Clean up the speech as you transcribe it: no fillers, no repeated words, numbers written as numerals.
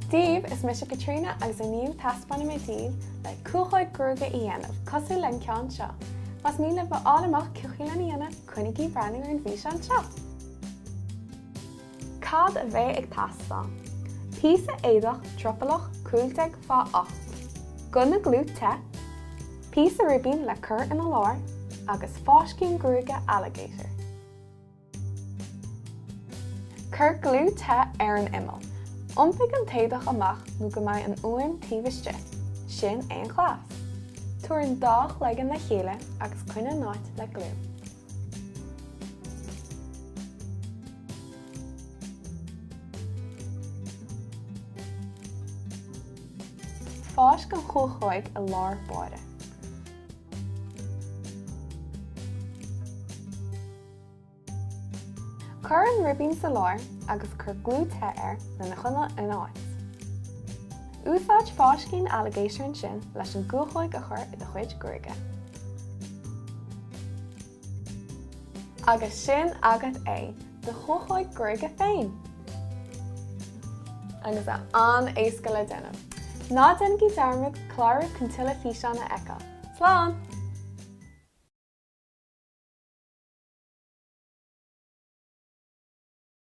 Steve is mis Caitríona agus a níl taispeánfaidh méid le Cuachóg Gruaige a dhéanamh cosú len ceann seo. Mas míle ba álamach cuachí len dhéanamh chuinigí breanú ar an bhfíseán seo. Cad a bheith ag taispeán. Píosa éadach tropalach cúilteag fá 8. Gun na glút te, píosa ribín le cur ina lár agus Cuachóg Gruaige alligator. Cur glú te ar an imeall. Iompaigh an taobhdach amach nó go mbeidh an uaim taobhaiste, sin éon chlas. Tuair an dách leagan na chéile agus cuine náit le glú. Fáis go Cuachóig a lár báide. Cur an ribín sa lár agus cur glú te ar na chunne in áit. Úsáid Cuachóg alligator an sin leis an Cuachóig a chur i do chuid Gruaige. Agus sin agat é do Cuachóg Gruaige féin. Agus an éasca le déanamh. Ná den go dearmad clár chun tuile bhfíseán a eiceáil. Slán!